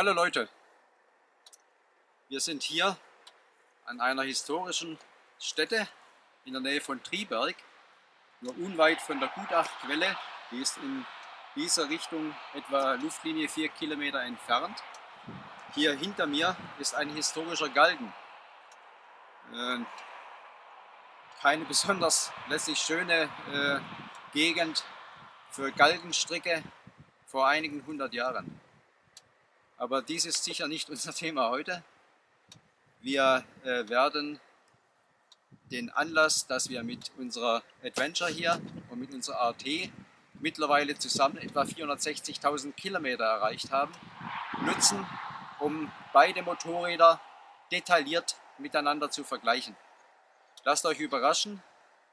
Hallo Leute, wir sind hier an einer historischen Stätte in der Nähe von Triberg, nur unweit von der Gutachquelle. Die ist in dieser Richtung etwa Luftlinie 4 Kilometer entfernt. Hier hinter mir ist ein historischer Galgen. Keine besonders lässig schöne Gegend für Galgenstricke vor einigen 100 Jahren. Aber dies ist sicher nicht unser Thema heute. Wir werden den Anlass, dass wir mit unserer Adventure hier und mit unserer RT mittlerweile zusammen etwa 460.000 Kilometer erreicht haben, nutzen, um beide Motorräder detailliert miteinander zu vergleichen. Lasst euch überraschen,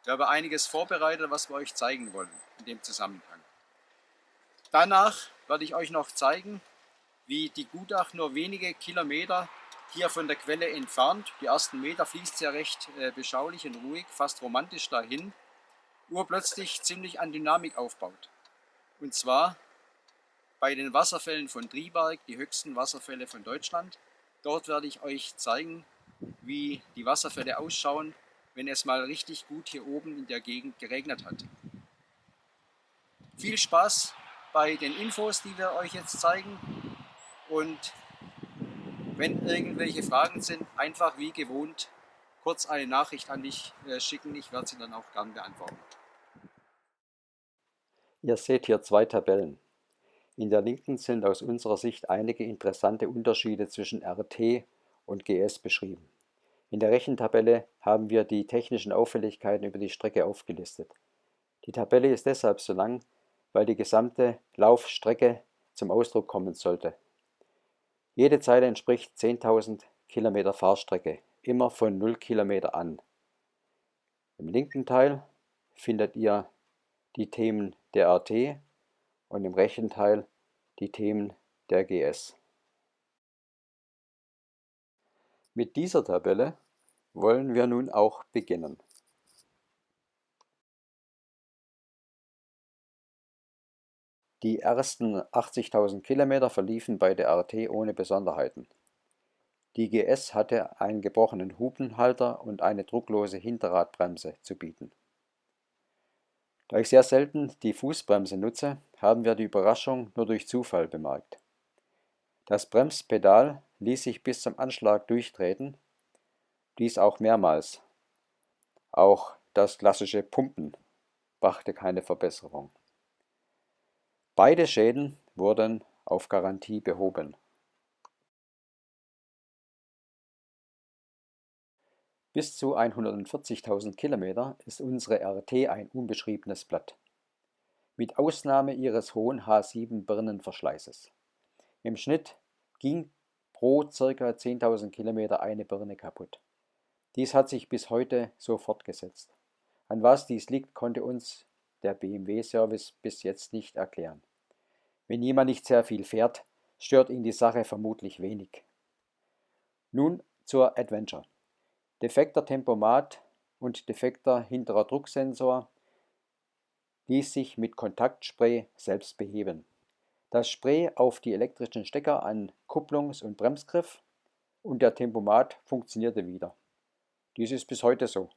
wir haben einiges vorbereitet, was wir euch zeigen wollen in dem Zusammenhang. Danach werde ich euch noch zeigen, wie die Gutach nur wenige Kilometer hier von der Quelle entfernt, die ersten Meter fließt ja recht beschaulich und ruhig, fast romantisch dahin, urplötzlich ziemlich an Dynamik aufbaut. Und zwar bei den Wasserfällen von Triberg, die höchsten Wasserfälle von Deutschland. Dort werde ich euch zeigen, wie die Wasserfälle ausschauen, wenn es mal richtig gut hier oben in der Gegend geregnet hat. Viel Spaß bei den Infos, die wir euch jetzt zeigen, und wenn irgendwelche Fragen sind, einfach wie gewohnt kurz eine Nachricht an mich schicken. Ich werde sie dann auch gern beantworten. Ihr seht hier zwei Tabellen. In der linken sind aus unserer Sicht einige interessante Unterschiede zwischen RT und GS beschrieben. In der rechten Tabelle haben wir die technischen Auffälligkeiten über die Strecke aufgelistet. Die Tabelle ist deshalb so lang, weil die gesamte Laufstrecke zum Ausdruck kommen sollte. Jede Zeile entspricht 10.000 Kilometer Fahrstrecke, immer von 0 Kilometer an. Im linken Teil findet ihr die Themen der RT und im rechten Teil die Themen der GS. Mit dieser Tabelle wollen wir nun auch beginnen. Die ersten 80.000 Kilometer verliefen bei der RT ohne Besonderheiten. Die GS hatte einen gebrochenen Hupenhalter und eine drucklose Hinterradbremse zu bieten. Da ich sehr selten die Fußbremse nutze, haben wir die Überraschung nur durch Zufall bemerkt. Das Bremspedal ließ sich bis zum Anschlag durchtreten, dies auch mehrmals. Auch das klassische Pumpen brachte keine Verbesserung. Beide Schäden wurden auf Garantie behoben. Bis zu 140.000 Kilometer ist unsere RT ein unbeschriebenes Blatt, mit Ausnahme ihres hohen H7 Birnenverschleißes. Im Schnitt ging pro ca. 10.000 Kilometer eine Birne kaputt. Dies hat sich bis heute so fortgesetzt. An was dies liegt, konnte uns der BMW-Service bis jetzt nicht erklären. Wenn jemand nicht sehr viel fährt, stört ihn die Sache vermutlich wenig. Nun zur Adventure. Defekter Tempomat und defekter hinterer Drucksensor ließ sich mit Kontaktspray selbst beheben. Das Spray auf die elektrischen Stecker an Kupplungs- und Bremsgriff und der Tempomat funktionierte wieder. Dies ist bis heute so.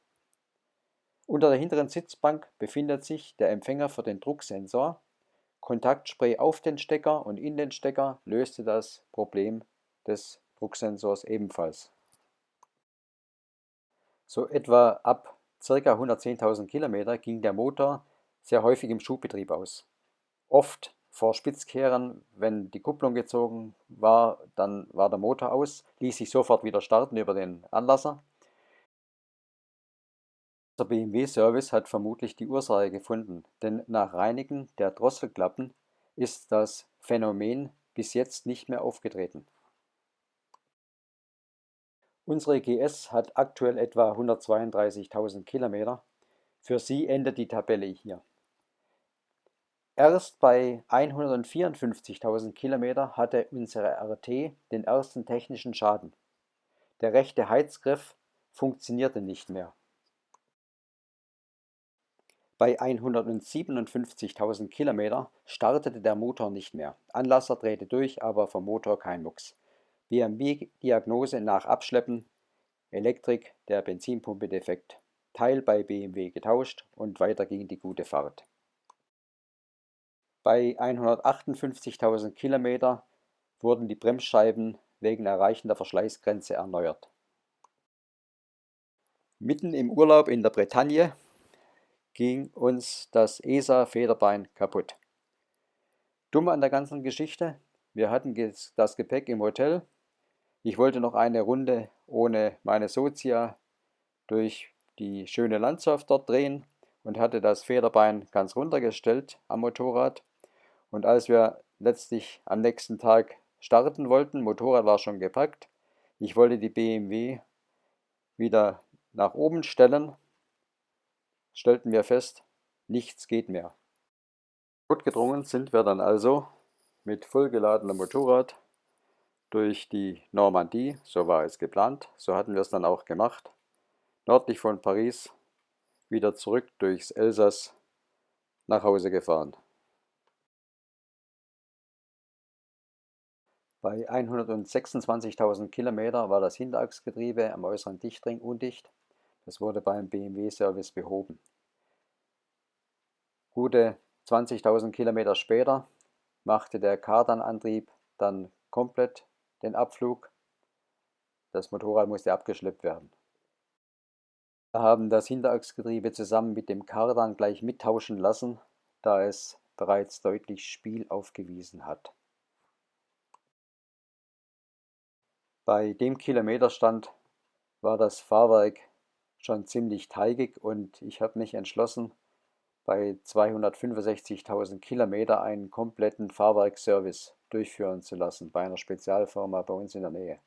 Unter der hinteren Sitzbank befindet sich der Empfänger für den Drucksensor. Kontaktspray auf den Stecker und in den Stecker löste das Problem des Drucksensors ebenfalls. So etwa ab ca. 110.000 Kilometer ging der Motor sehr häufig im Schubbetrieb aus. Oft vor Spitzkehren, wenn die Kupplung gezogen war, dann war der Motor aus, ließ sich sofort wieder starten über den Anlasser. Der BMW-Service hat vermutlich die Ursache gefunden, denn nach Reinigen der Drosselklappen ist das Phänomen bis jetzt nicht mehr aufgetreten. Unsere GS hat aktuell etwa 132.000 Kilometer. Für Sie endet die Tabelle hier. Erst bei 154.000 Kilometer hatte unsere RT den ersten technischen Schaden. Der rechte Heizgriff funktionierte nicht mehr. Bei 157.000 Kilometer startete der Motor nicht mehr. Anlasser drehte durch, aber vom Motor kein Mucks. BMW-Diagnose nach Abschleppen, Elektrik der Benzinpumpe defekt. Teil bei BMW getauscht und weiter ging die gute Fahrt. Bei 158.000 Kilometer wurden die Bremsscheiben wegen Erreichen der Verschleißgrenze erneuert. Mitten im Urlaub in der Bretagne ging uns das ESA-Federbein kaputt. Dumm an der ganzen Geschichte, wir hatten das Gepäck im Hotel. Ich wollte noch eine Runde ohne meine Sozia durch die schöne Landschaft dort drehen und hatte das Federbein ganz runtergestellt am Motorrad. Und als wir letztlich am nächsten Tag starten wollten, Motorrad war schon gepackt, ich wollte die BMW wieder nach oben stellen, stellten wir fest, nichts geht mehr. Notgedrungen sind wir dann also mit vollgeladenem Motorrad durch die Normandie, so war es geplant, so hatten wir es dann auch gemacht, nördlich von Paris wieder zurück durchs Elsass nach Hause gefahren. Bei 126.000 Kilometer war das Hinterachsgetriebe am äußeren Dichtring undicht. Das wurde beim BMW-Service behoben. Gute 20.000 Kilometer später machte der Kardanantrieb dann komplett den Abflug. Das Motorrad musste abgeschleppt werden. Wir haben das Hinterachsgetriebe zusammen mit dem Kardan gleich mittauschen lassen, da es bereits deutlich Spiel aufgewiesen hat. Bei dem Kilometerstand war das Fahrwerk schon ziemlich teigig und ich habe mich entschlossen, bei 265.000 Kilometer einen kompletten Fahrwerkservice durchführen zu lassen, bei einer Spezialfirma bei uns in der Nähe.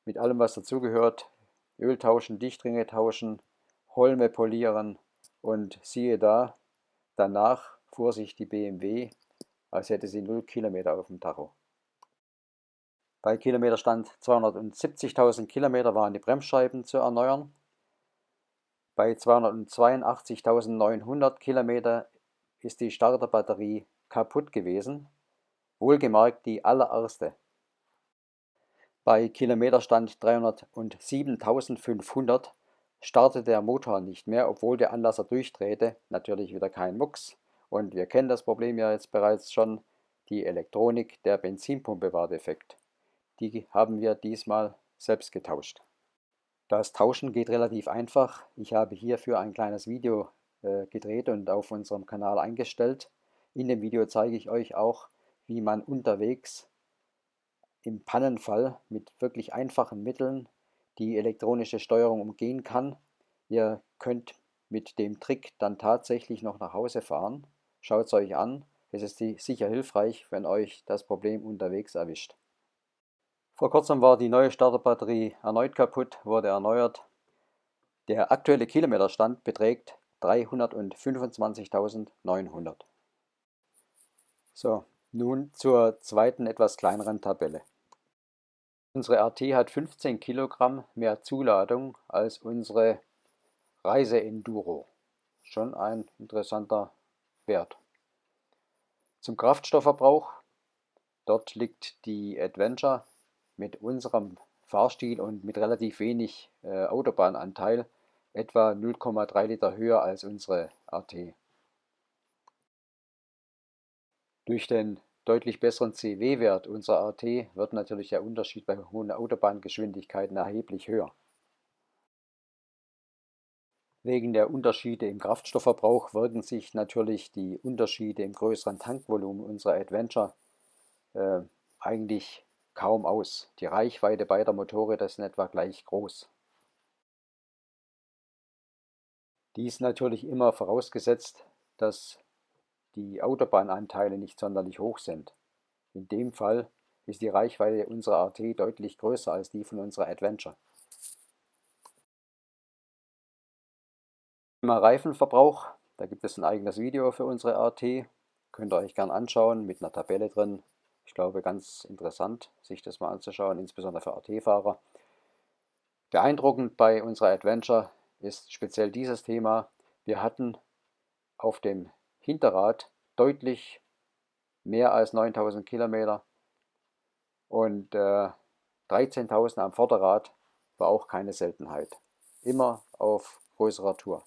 Mit allem, was dazugehört, Öl tauschen, Dichtringe tauschen, Holme polieren und siehe da, danach fuhr sich die BMW, als hätte sie 0 Kilometer auf dem Tacho. Bei Kilometerstand 270.000 Kilometer waren die Bremsscheiben zu erneuern. Bei 282.900 Kilometer ist die Starterbatterie kaputt gewesen, wohlgemerkt die allererste. Bei Kilometerstand 307.500 startete der Motor nicht mehr, obwohl der Anlasser durchdrehte, natürlich wieder kein Mucks. Und wir kennen das Problem ja jetzt bereits schon, die Elektronik der Benzinpumpe war defekt. Die haben wir diesmal selbst getauscht. Das Tauschen geht relativ einfach. Ich habe hierfür ein kleines Video gedreht und auf unserem Kanal eingestellt. In dem Video zeige ich euch auch, wie man unterwegs im Pannenfall mit wirklich einfachen Mitteln die elektronische Steuerung umgehen kann. Ihr könnt mit dem Trick dann tatsächlich noch nach Hause fahren. Schaut es euch an. Es ist sicher hilfreich, wenn euch das Problem unterwegs erwischt. Vor kurzem war die neue Starterbatterie erneut kaputt, wurde erneuert. Der aktuelle Kilometerstand beträgt 325.900. So, nun zur zweiten, etwas kleineren Tabelle. Unsere RT hat 15 Kilogramm mehr Zuladung als unsere Reise-Enduro. Schon ein interessanter Wert. Zum Kraftstoffverbrauch. Dort liegt die Adventure mit unserem Fahrstil und mit relativ wenig Autobahnanteil etwa 0,3 Liter höher als unsere RT. Durch den deutlich besseren CW-Wert unserer RT wird natürlich der Unterschied bei hohen Autobahngeschwindigkeiten erheblich höher. Wegen der Unterschiede im Kraftstoffverbrauch wirken sich natürlich die Unterschiede im größeren Tankvolumen unserer Adventure eigentlich kaum aus. Die Reichweite beider Motorräder ist in etwa gleich groß. Dies natürlich immer vorausgesetzt, dass die Autobahnanteile nicht sonderlich hoch sind. In dem Fall ist die Reichweite unserer RT deutlich größer als die von unserer Adventure. Thema Reifenverbrauch, da gibt es ein eigenes Video für unsere RT, könnt ihr euch gern anschauen mit einer Tabelle drin. Ich glaube, ganz interessant, sich das mal anzuschauen, insbesondere für RT-Fahrer. Beeindruckend bei unserer Adventure ist speziell dieses Thema. Wir hatten auf dem Hinterrad deutlich mehr als 9000 Kilometer und 13.000 am Vorderrad war auch keine Seltenheit. Immer auf größerer Tour.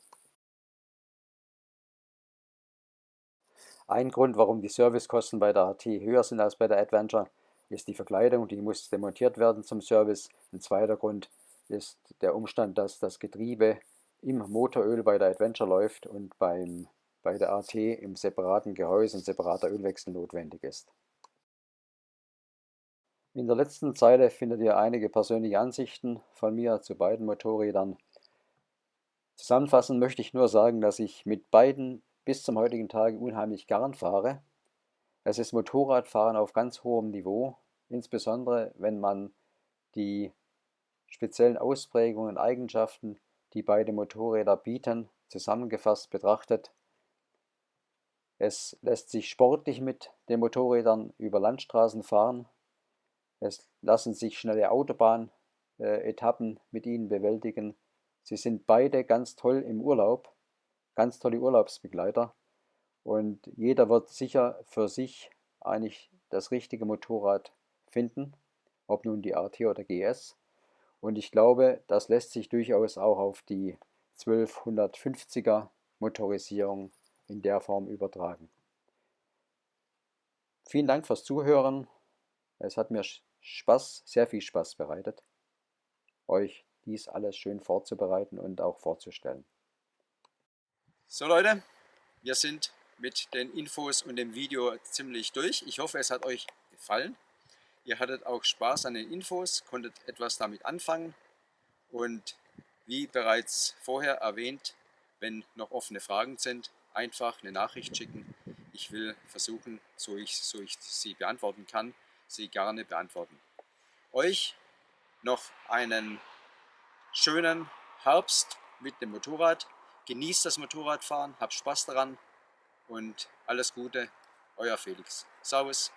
Ein Grund, warum die Servicekosten bei der RT höher sind als bei der Adventure, ist die Verkleidung, die muss demontiert werden zum Service. Ein zweiter Grund ist der Umstand, dass das Getriebe im Motoröl bei der Adventure läuft und bei der RT im separaten Gehäuse ein separater Ölwechsel notwendig ist. In der letzten Zeile findet ihr einige persönliche Ansichten von mir zu beiden Motorrädern. Zusammenfassend möchte ich nur sagen, dass ich mit beiden bis zum heutigen Tage unheimlich gern fahre. Es ist Motorradfahren auf ganz hohem Niveau, insbesondere wenn man die speziellen Ausprägungen und Eigenschaften, die beide Motorräder bieten, zusammengefasst betrachtet. Es lässt sich sportlich mit den Motorrädern über Landstraßen fahren. Es lassen sich schnelle Autobahnetappen mit ihnen bewältigen. Sie sind beide ganz toll im Urlaub, ganz tolle Urlaubsbegleiter. Und jeder wird sicher für sich eigentlich das richtige Motorrad finden, ob nun die RT oder GS. Und ich glaube, das lässt sich durchaus auch auf die 1250er Motorisierung in der Form übertragen. Vielen Dank fürs Zuhören. Es hat mir sehr viel Spaß bereitet, euch dies alles schön vorzubereiten und auch vorzustellen. So Leute, wir sind mit den Infos und dem Video ziemlich durch. Ich hoffe, es hat euch gefallen. Ihr hattet auch Spaß an den Infos, konntet etwas damit anfangen und wie bereits vorher erwähnt, wenn noch offene Fragen sind, einfach eine Nachricht schicken. Ich will versuchen, so ich sie beantworten kann, sie gerne beantworten. Euch noch einen schönen Herbst mit dem Motorrad. Genießt das Motorradfahren, habt Spaß daran und alles Gute, euer Felix. Servus.